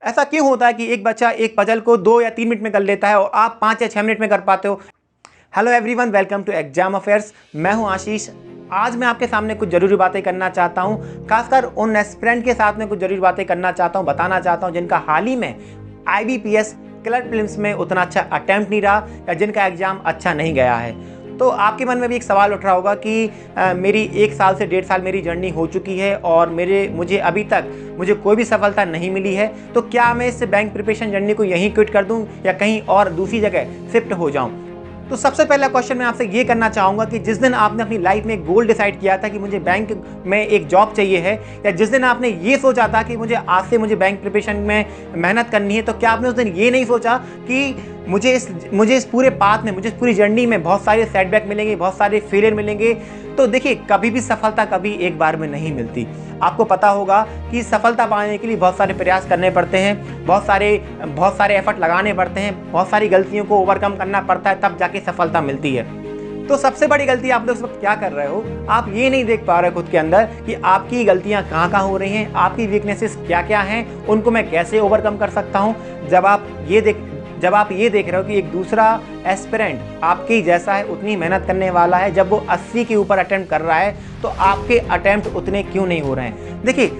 ऐसा क्यों होता है कि एक बच्चा एक पजल को 2 या 3 मिनट में कर लेता है और आप 5 या 6 मिनट में कर पाते हो? Hello everyone, welcome to exam affairs. मैं हूं आशीष। आज मैं आपके सामने कुछ जरूरी बातें करना चाहता हूं, खासकर उन एस्पिरेंट के साथ में कुछ जरूरी बातें करना चाहता हूं, बताना चाहता हूं जिनका हाल ही में IBPS क्लर्क प्रीलिम्स में उतना अच्छा अटेम्प्ट नहीं रहा या जिनका एग्जाम अच्छा नहीं गया है। तो आपके मन में भी एक सवाल उठ रहा होगा कि मेरी 1 साल से 1.5 साल मेरी जर्नी हो चुकी है और मुझे अभी तक कोई भी सफलता नहीं मिली है, तो क्या मैं इस बैंक प्रिपरेशन जर्नी को यहीं क्विट कर दूं या कहीं और दूसरी जगह शिफ्ट हो जाऊं? तो सबसे पहला क्वेश्चन मैं आपसे ये करना चाहूँगा कि जिस दिन आपने अपनी लाइफ में एक गोल डिसाइड किया था कि मुझे बैंक में एक जॉब चाहिए है, या जिस दिन आपने ये सोचा था कि आज से मुझे बैंक प्रिपरेशन में मेहनत करनी है, तो क्या आपने उस दिन ये नहीं सोचा कि मुझे इस पूरे पाथ में, मुझे इस पूरी जर्नी में बहुत सारे सेटबैक मिलेंगे, बहुत सारे फेलियर मिलेंगे? तो देखिए, कभी भी सफलता कभी एक बार में नहीं मिलती। आपको पता होगा कि सफलता पाने के लिए बहुत सारे प्रयास करने पड़ते हैं, बहुत सारे एफर्ट लगाने पड़ते हैं, बहुत सारी गलतियों को ओवरकम करना पड़ता है, तब जाके सफलता मिलती है। तो सबसे बड़ी गलती आप लोग इस वक्त क्या कर रहे हो? आप ये नहीं देख पा रहे खुद के अंदर कि आपकी गलतियां कहाँ हो रही हैं, आपकी वीकनेसेस क्या क्या हैं, उनको मैं कैसे ओवरकम कर सकता हूँ। जब आप ये देख रहे हो कि एक दूसरा एस्पिरेंट आपके जैसा है, उतनी मेहनत करने वाला है, जब वो 80 के ऊपर अटेम्प्ट कर रहा है, तो आपके अटेम्प्ट उतने क्यों नहीं हो रहे हैं? देखिए,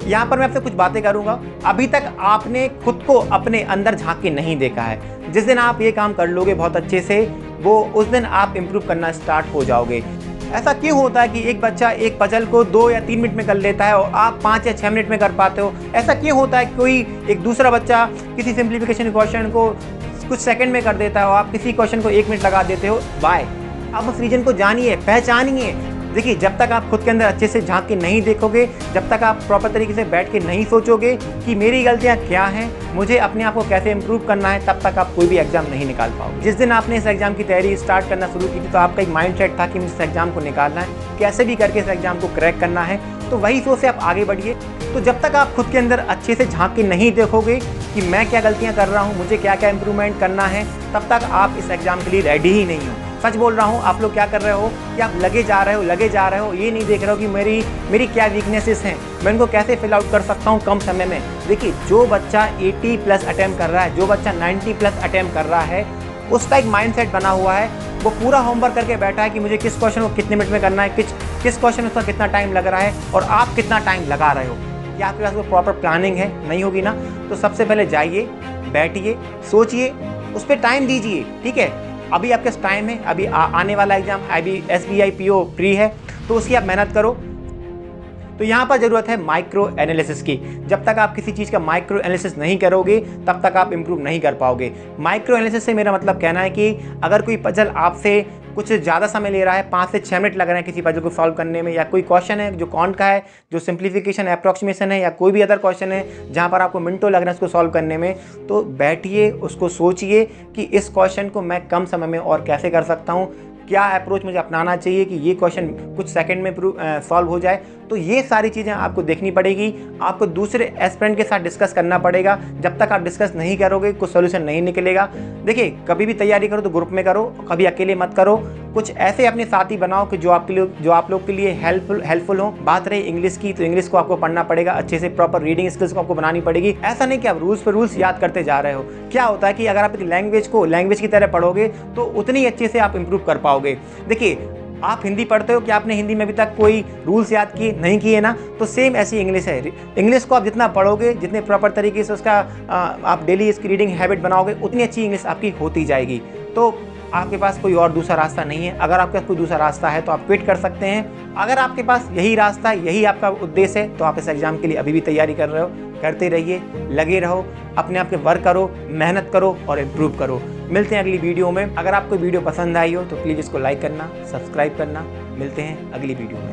यहाँ पर मैं आपसे कुछ बातें करूंगा। अभी तक आपने खुद को अपने अंदर झांक के नहीं देखा है। जिस दिन आप ये काम कर लोगे बहुत अच्छे से, वो उस दिन आप इम्प्रूव करना स्टार्ट हो जाओगे। ऐसा क्यों होता है कि एक बच्चा एक पजल को 2 या 3 मिनट में कर लेता है और आप 5 या 6 मिनट में कर पाते हो? ऐसा क्यों होता है कोई एक दूसरा बच्चा किसी सिंप्लीफिकेशन क्वेश्चन को कुछ सेकंड में कर देता है और आप किसी क्वेश्चन को 1 मिनट लगा देते हो? वाई? आप उस रीजन को जानिए, पहचानिए। देखिए, जब तक आप खुद के अंदर अच्छे से झांक के नहीं देखोगे, जब तक आप प्रॉपर तरीके से बैठ के नहीं सोचोगे कि मेरी गलतियां क्या हैं, मुझे अपने आप को कैसे इंप्रूव करना है, तब तक आप कोई भी एग्जाम नहीं निकाल पाओगे। जिस दिन आपने इस एग्जाम की तैयारी स्टार्ट करना शुरू की थी, तो आपका एक माइंडसेट था कि मुझे इस एग्जाम को निकालना है, कैसे भी करके इस एग्जाम को क्रैक करना है। तो वही सोच से आप आगे बढ़िए। तो जब तक आप खुद के अंदर अच्छे से झांक के नहीं देखोगे कि मैं क्या गलतियां कर रहा हूं, मुझे क्या क्या इंप्रूवमेंट करना है, तब तक आप इस एग्जाम के लिए रेडी ही नहीं हो। सच बोल रहा हूँ। आप लोग क्या कर रहे हो कि आप लगे जा रहे हो, ये नहीं देख रहे हो कि मेरी क्या वीकनेसेस हैं, मैं उनको कैसे फिल आउट कर सकता हूँ कम समय में। देखिए, जो बच्चा 80+ अटेम्प्ट कर रहा है, जो बच्चा 90+ अटेम्प्ट कर रहा है, उसका एक माइंडसेट बना हुआ है। वो पूरा होमवर्क करके बैठा है कि मुझे किस क्वेश्चन को कितने मिनट में करना है, किस क्वेश्चन में उसका कितना टाइम लग रहा है, और आप कितना टाइम लगा रहे हो। क्या आपके पास वो प्रॉपर प्लानिंग है? नहीं होगी ना। तो सबसे पहले जाइए, बैठिए, सोचिए, उस पर टाइम दीजिए। ठीक है, अभी आपके पास टाइम है, अभी आने वाला एग्जाम SBI PO प्री है, तो उसकी आप मेहनत करो। तो यहाँ पर जरूरत है माइक्रो एनालिसिस की। जब तक आप किसी चीज़ का माइक्रो एनालिसिस नहीं करोगे, तब तक आप इंप्रूव नहीं कर पाओगे। माइक्रो एनालिसिस से मेरा मतलब कहना है कि अगर कोई पजल आपसे कुछ ज़्यादा समय ले रहा है, 5 से 6 मिनट लग रहे हैं किसी पजल को सॉल्व करने में, या कोई क्वेश्चन है जो कौन का है, जो सिंप्लीफिकेशन अप्रॉक्सीमेशन है, या कोई भी अदर क्वेश्चन है जहाँ पर आपको मिनटों लग रहे हैं उसको सॉल्व करने में, तो बैठिए, उसको सोचिए कि इस क्वेश्चन को मैं कम समय में और कैसे कर सकता हूँ, क्या अप्रोच मुझे अपनाना चाहिए कि ये क्वेश्चन कुछ सेकंड में सॉल्व हो जाए। तो ये सारी चीज़ें आपको देखनी पड़ेगी, आपको दूसरे एस्पिरेंट के साथ डिस्कस करना पड़ेगा। जब तक आप डिस्कस नहीं करोगे, कुछ सोल्यूशन नहीं निकलेगा। देखिए, कभी भी तैयारी करो तो ग्रुप में करो, कभी अकेले मत करो। कुछ ऐसे अपने साथी बनाओ कि जो आप लोग के लिए हेल्पफुल हो। बात रही इंग्लिश की, तो इंग्लिश को आपको पढ़ना पड़ेगा अच्छे से, प्रॉपर रीडिंग स्किल्स को आपको बनानी पड़ेगी। ऐसा नहीं कि आप रूल्स पर रूल्स याद करते जा रहे हो। क्या होता है कि अगर आप एक लैंग्वेज की तरह पढ़ोगे, तो उतनी अच्छे से आप इंप्रूव कर पाओगे। देखिए, आप हिंदी पढ़ते हो, कि आपने हिंदी में अभी तक कोई रूल्स याद नहीं किए ना, तो सेम ऐसी इंग्लिश है। इंग्लिश को आप जितना पढ़ोगे, जितने प्रॉपर तरीके से उसका आप डेली इसकी रीडिंग हैबिट बनाओगे, उतनी अच्छी इंग्लिश आपकी होती जाएगी। तो आपके पास कोई और दूसरा रास्ता नहीं है। अगर आपके पास कोई दूसरा रास्ता है तो आप क्विट कर सकते हैं। अगर आपके पास यही रास्ता है, यही आपका उद्देश्य है, तो आप इस एग्जाम के लिए अभी भी तैयारी कर रहे हो, करते रहिए, लगे रहो, अपने आप के वर्क करो, मेहनत करो और इम्प्रूव करो। मिलते हैं अगली वीडियो में। अगर आपको वीडियो पसंद आई हो तो प्लीज़ इसको लाइक करना, सब्सक्राइब करना। मिलते हैं अगली वीडियो में।